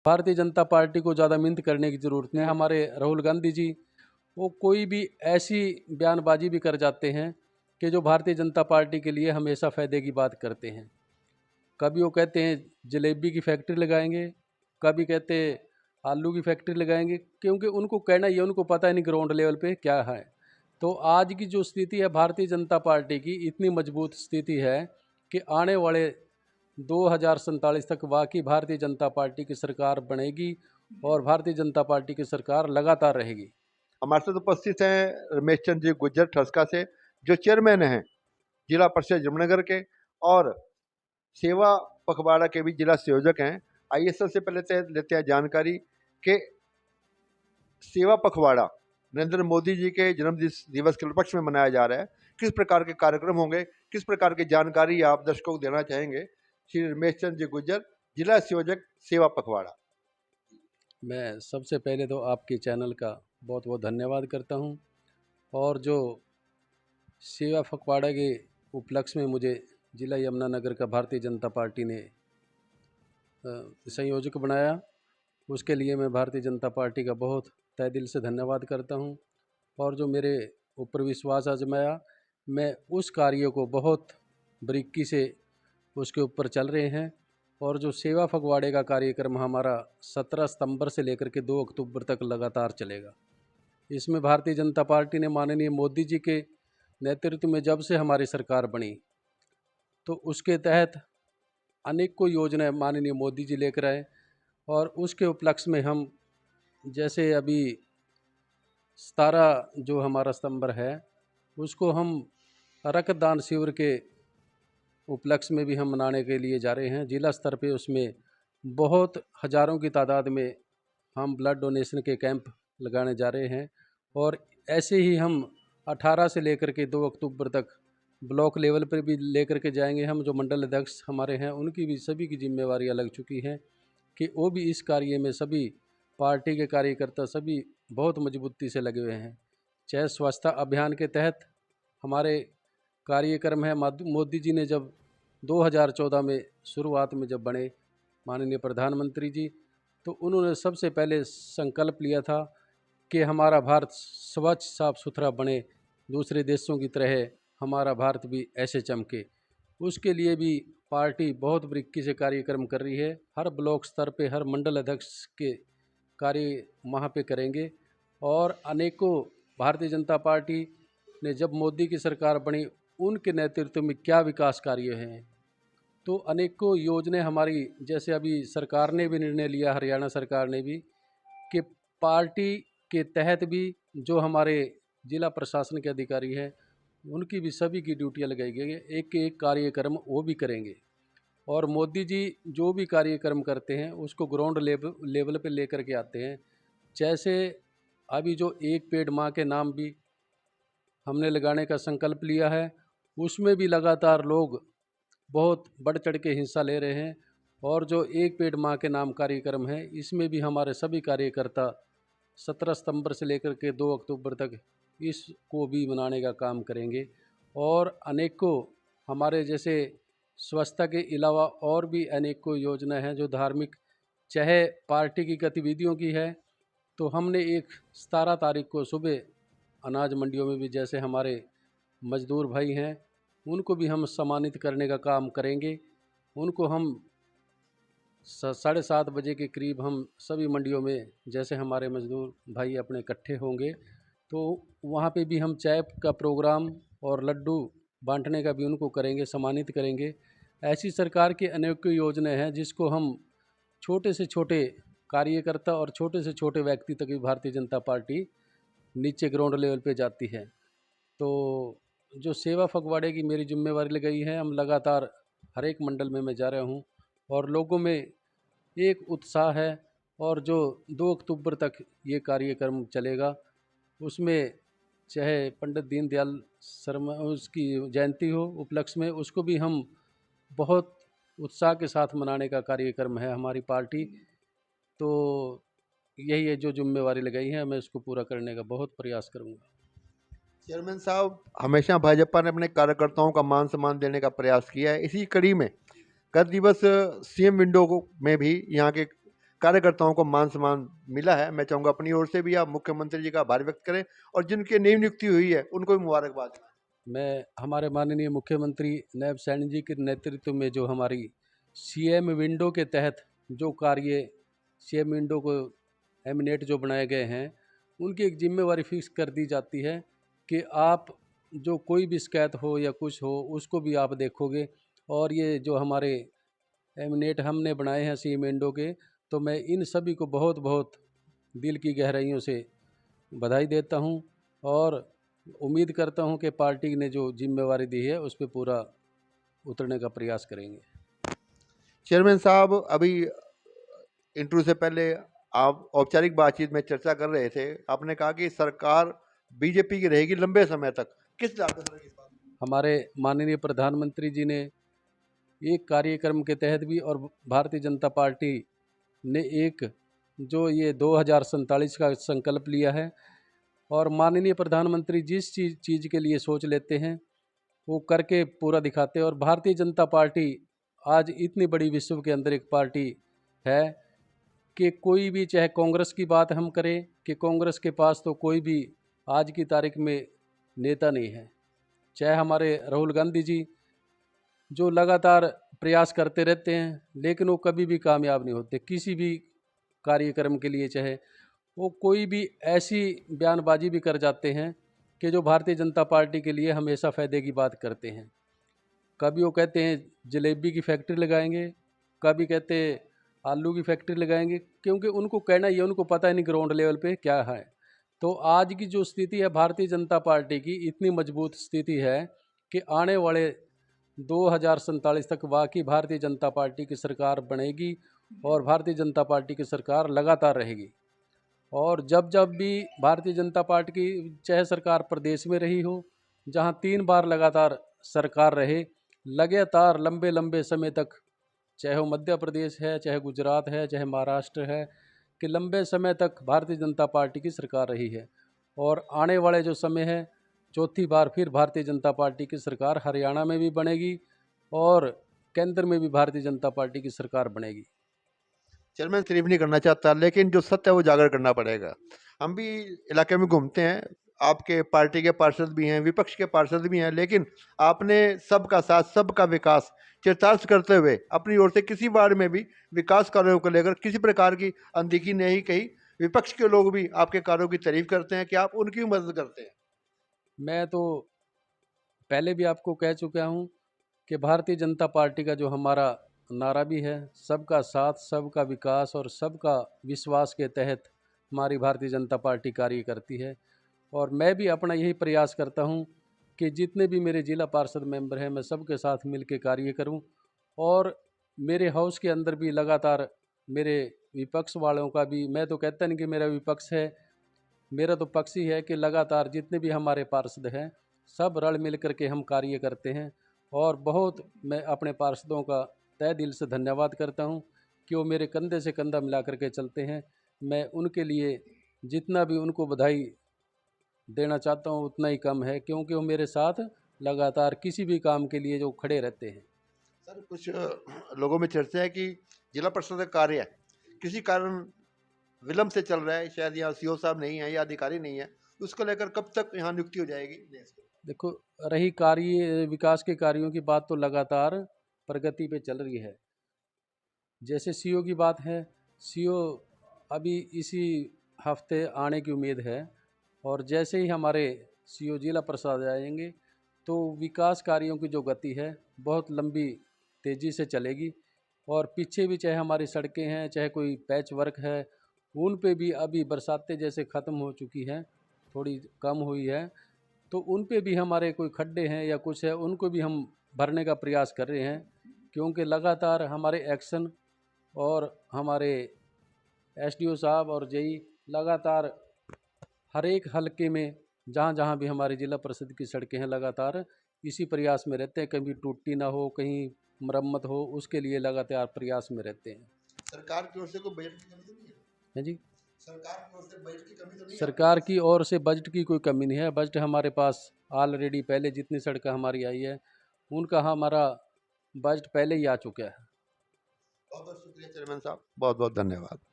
Bharatiya Janata party को ज़्यादा मिन्नत करने की ज़रूरत नहीं है। हमारे राहुल गांधी जी वो कोई भी ऐसी बयानबाजी भी कर जाते हैं कि जो भारतीय जनता पार्टी के लिए हमेशा फ़ायदे की बात करते हैं। कभी वो कहते हैं जलेबी की फैक्ट्री लगाएंगे, कभी कहते हैं आलू की फैक्ट्री लगाएंगे, क्योंकि उनको कहना ये उनको पता ही नहीं ग्राउंड लेवल पे क्या है। तो आज की जो स्थिति है भारतीय जनता पार्टी की, इतनी मजबूत स्थिति है कि आने वाले 2047 तक वाकई भारतीय जनता पार्टी की सरकार बनेगी और भारतीय जनता पार्टी की सरकार लगातार रहेगी। हमारे साथ उपस्थित हैं रमेश चंद्र जी गुज्जर ठसका से, जो चेयरमैन हैं जिला परिषद जमुनानगर के और सेवा पखवाड़ा के भी जिला संयोजक हैं। आइए सबसे पहले लेते हैं जानकारी कि सेवा पखवाड़ा नरेंद्र मोदी जी के जन्म दिवस के उपलक्ष्य में मनाया जा रहा है। किस प्रकार के कार्यक्रम होंगे, किस प्रकार की जानकारी आप दर्शकों को देना चाहेंगे? श्री रमेश चंद्र जी गुज्जर, जिला संयोजक सेवा पखवाड़ा। मैं सबसे पहले तो आपके चैनल का बहुत बहुत धन्यवाद करता हूं, और जो सेवा पखवाड़ा के उपलक्ष्य में मुझे जिला यमुनानगर का भारतीय जनता पार्टी ने संयोजक बनाया, उसके लिए मैं भारतीय जनता पार्टी का बहुत तहे दिल से धन्यवाद करता हूं। और जो मेरे ऊपर विश्वास आजमाया, मैं उस कार्य को बहुत बारीकी से उसके ऊपर चल रहे हैं। और जो सेवा पखवाड़े का कार्यक्रम हमारा 17 सितंबर से लेकर के 2 अक्टूबर तक लगातार चलेगा। इसमें भारतीय जनता पार्टी ने माननीय मोदी जी के नेतृत्व में जब से हमारी सरकार बनी, तो उसके तहत अनेकों योजनाएं माननीय मोदी जी लेकर आए, और उसके उपलक्ष्य में हम जैसे अभी 17 जो हमारा सितंबर है उसको हम रक्तदान शिविर के उपलक्ष्य में भी हम मनाने के लिए जा रहे हैं। जिला स्तर पे उसमें बहुत हज़ारों की तादाद में हम ब्लड डोनेशन के कैंप लगाने जा रहे हैं। और ऐसे ही हम 18 से लेकर के 2 अक्टूबर तक ब्लॉक लेवल पर भी लेकर के जाएंगे। हम जो मंडल अध्यक्ष हमारे हैं उनकी भी सभी की जिम्मेवारियां लग चुकी हैं कि वो भी इस कार्य में सभी पार्टी के कार्यकर्ता सभी बहुत मजबूती से लगे हुए हैं। चाहे स्वच्छता अभियान के तहत हमारे कार्यक्रम है, मोदी जी ने जब 2014 में शुरुआत में जब बने माननीय प्रधानमंत्री जी, तो उन्होंने सबसे पहले संकल्प लिया था कि हमारा भारत स्वच्छ साफ सुथरा बने, दूसरे देशों की तरह हमारा भारत भी ऐसे चमके। उसके लिए भी पार्टी बहुत बारीकी से कार्यक्रम कर रही है। हर ब्लॉक स्तर पे हर मंडल अध्यक्ष के कार्य वहाँ पे करेंगे। और अनेकों भारतीय जनता पार्टी ने जब मोदी की सरकार बनी उनके नेतृत्व में क्या विकास कार्य हैं, तो अनेकों योजनाएं हमारी, जैसे अभी सरकार ने भी निर्णय लिया, हरियाणा सरकार ने भी, कि पार्टी के तहत भी जो हमारे जिला प्रशासन के अधिकारी हैं उनकी भी सभी की ड्यूटियां लगाई गई है। एक एक कार्यक्रम वो भी करेंगे। और मोदी जी जो भी कार्यक्रम करते हैं उसको ग्राउंड लेवल पे लेकर के आते हैं। जैसे अभी जो एक पेड़ माँ के नाम भी हमने लगाने का संकल्प लिया है, उसमें भी लगातार लोग बहुत बढ़ चढ़ के हिस्सा ले रहे हैं। और जो एक पेड़ माँ के नाम कार्यक्रम है, इसमें भी हमारे सभी कार्यकर्ता 17 सितंबर से लेकर के 2 अक्टूबर तक इसको भी मनाने का काम करेंगे। और अनेकों हमारे जैसे स्वच्छता के अलावा और भी अनेकों योजना हैं जो धार्मिक, चाहे पार्टी की गतिविधियों की है, तो हमने एक 17 तारीख को सुबह अनाज मंडियों में भी, जैसे हमारे मजदूर भाई हैं उनको भी हम सम्मानित करने का काम करेंगे। उनको हम 7:30 बजे के करीब हम सभी मंडियों में, जैसे हमारे मजदूर भाई अपने इकट्ठे होंगे, तो वहाँ पे भी हम चाय का प्रोग्राम और लड्डू बांटने का भी उनको करेंगे, सम्मानित करेंगे। ऐसी सरकार की अनेकों योजनाएं हैं जिसको हम छोटे से छोटे कार्यकर्ता और छोटे से छोटे व्यक्ति तक भी भारतीय जनता पार्टी नीचे ग्राउंड लेवल पे जाती है। तो जो सेवा पखवाड़े की मेरी जिम्मेवारी लगाई है, हम लगातार हर एक मंडल में मैं जा रहा हूँ और लोगों में एक उत्साह है। और जो 2 अक्टूबर तक ये कार्यक्रम चलेगा, उसमें चाहे पंडित दीनदयाल शर्मा उसकी जयंती हो उपलक्ष्य में, उसको भी हम बहुत उत्साह के साथ मनाने का कार्यक्रम है हमारी पार्टी। तो यही है जो जिम्मेवारी लगाई है, मैं इसको पूरा करने का बहुत प्रयास करूँगा। चेयरमैन साहब, हमेशा भाजपा ने अपने कार्यकर्ताओं का मान सम्मान देने का प्रयास किया है। इसी कड़ी में गत दिवस सीएम विंडो में भी यहाँ के कार्यकर्ताओं को मान सम्मान मिला है। मैं चाहूँगा अपनी ओर से भी आप मुख्यमंत्री जी का आभार व्यक्त करें और जिनकी नई नियुक्ति हुई है उनको भी मुबारकबाद दें। मैं हमारे माननीय मुख्यमंत्री नायब सैनी जी के नेतृत्व में जो हमारी सीएम विंडो के तहत जो कार्य सीएम विंडो को एमिनेट जो बनाए गए हैं, उनकी एक जिम्मेवारी फिक्स कर दी जाती है कि आप जो कोई भी शिकायत हो या कुछ हो उसको भी आप देखोगे। और ये जो हमारे एमिनेट हमने बनाए हैं सीएम विंडो के, तो मैं इन सभी को बहुत बहुत दिल की गहराइयों से बधाई देता हूं और उम्मीद करता हूं कि पार्टी ने जो जिम्मेवारी दी है उस पर पूरा उतरने का प्रयास करेंगे। चेयरमैन साहब, अभी इंटरव्यू से पहले आप औपचारिक बातचीत में चर्चा कर रहे थे, आपने कहा कि सरकार बीजेपी की रहेगी लंबे समय तक। किस बात पर इस बात? हमारे माननीय प्रधानमंत्री जी ने एक कार्यक्रम के तहत भी और भारतीय जनता पार्टी ने एक जो ये 2047 का संकल्प लिया है, और माननीय प्रधानमंत्री जिस चीज़ के लिए सोच लेते हैं वो करके पूरा दिखाते हैं। और भारतीय जनता पार्टी आज इतनी बड़ी विश्व के अंदर एक पार्टी है कि कोई भी, चाहे कांग्रेस की बात हम करें कि कांग्रेस के पास तो कोई भी आज की तारीख में नेता नहीं है, चाहे हमारे राहुल गांधी जी जो लगातार प्रयास करते रहते हैं लेकिन वो कभी भी कामयाब नहीं होते किसी भी कार्यक्रम के लिए, चाहे वो कोई भी ऐसी बयानबाजी भी कर जाते हैं कि जो भारतीय जनता पार्टी के लिए हमेशा फ़ायदे की बात करते हैं। कभी वो कहते हैं जलेबी की फैक्ट्री लगाएंगे, कभी कहते हैं आलू की फैक्ट्री लगाएंगे, क्योंकि उनको कहना ही है, उनको पता ही नहीं ग्राउंड लेवल पे क्या है। तो आज की जो स्थिति है भारतीय जनता पार्टी की, इतनी मजबूत स्थिति है कि आने वाले 2047 तक वाकई भारतीय जनता पार्टी की सरकार बनेगी और भारतीय जनता पार्टी की सरकार लगातार रहेगी। और जब जब भी भारतीय जनता पार्टी की चाहे सरकार प्रदेश में रही हो, जहां 3 बार लगातार सरकार रहे, लगातार लंबे लंबे समय तक, चाहे वो मध्य प्रदेश है, चाहे गुजरात है, चाहे महाराष्ट्र है, कि लंबे समय तक भारतीय जनता पार्टी की सरकार रही है। और आने वाले जो समय है, चौथी बार फिर भारतीय जनता पार्टी की सरकार हरियाणा में भी बनेगी और केंद्र में भी भारतीय जनता पार्टी की सरकार बनेगी। चेयरमैन तारीफ नहीं करना चाहता, लेकिन जो सत्य है वो उजागर करना पड़ेगा। हम भी इलाके में घूमते हैं, आपके पार्टी के पार्षद भी हैं, विपक्ष के पार्षद भी हैं, लेकिन आपने सबका साथ सबका विकास चरितार्थ करते हुए अपनी ओर से किसी बार में भी विकास कार्यों को लेकर किसी प्रकार की अनदेखी नहीं कही। विपक्ष के लोग भी आपके कार्यों की तारीफ करते हैं कि आप उनकी भी मदद करते हैं। मैं तो पहले भी आपको कह चुका हूं कि भारतीय जनता पार्टी का जो हमारा नारा भी है, सबका साथ सबका विकास और सबका विश्वास के तहत हमारी भारतीय जनता पार्टी कार्य करती है। और मैं भी अपना यही प्रयास करता हूं कि जितने भी मेरे जिला पार्षद मेंबर हैं मैं सबके साथ मिलकर कार्य करूं। और मेरे हाउस के अंदर भी लगातार मेरे विपक्ष वालों का भी, मैं तो कहता नहीं कि मेरा विपक्ष है, मेरा तो पक्ष ही है कि लगातार जितने भी हमारे पार्षद हैं सब रल मिल करके हम कार्य करते हैं। और बहुत मैं अपने पार्षदों का तहे दिल से धन्यवाद करता हूं कि वो मेरे कंधे से कंधा मिला करके चलते हैं। मैं उनके लिए जितना भी उनको बधाई देना चाहता हूं उतना ही कम है, क्योंकि वो मेरे साथ लगातार किसी भी काम के लिए जो खड़े रहते हैं। सर, कुछ लोगों में चर्चा है कि जिला परिषद का कार्य किसी कारण विलंब से चल रहा है, शायद यहाँ सीओ साहब नहीं है या अधिकारी नहीं है, उसको लेकर कब तक यहाँ नियुक्ति हो जाएगी? देखो, रही कार्य विकास के कार्यों की बात, तो लगातार प्रगति पे चल रही है। जैसे सीओ की बात है, सीओ अभी इसी हफ्ते आने की उम्मीद है और जैसे ही हमारे सीओ जिला प्रसाद आएंगे तो विकास कार्यों की जो गति है बहुत लंबी तेज़ी से चलेगी। और पीछे भी चाहे हमारी सड़कें हैं, चाहे कोई पैच वर्क है, उन पे भी अभी बरसातें जैसे ख़त्म हो चुकी हैं, थोड़ी कम हुई है, तो उन पे भी हमारे कोई खड्डे हैं या कुछ है, उनको भी हम भरने का प्रयास कर रहे हैं। क्योंकि लगातार हमारे एक्शन और हमारे एसडीओ साहब और जेई लगातार हर एक हलके में जहाँ जहाँ भी हमारे जिला परिषद की सड़कें हैं लगातार इसी प्रयास में रहते हैं, कभी टूटी ना हो, कहीं मरम्मत हो, उसके लिए लगातार प्रयास में रहते हैं। सरकार की ओर से कोई बजट की कमी तो नहीं है? हैं जी, सरकार की ओर से बजट की कमी तो नहीं है? सरकार की ओर से बजट की कोई कमी नहीं है। बजट हमारे पास ऑलरेडी पहले जितनी सड़कें हमारी आई है उनका हमारा बजट पहले ही आ चुका है। बहुत बहुत शुक्रिया चेयरमैन साहब, बहुत बहुत धन्यवाद।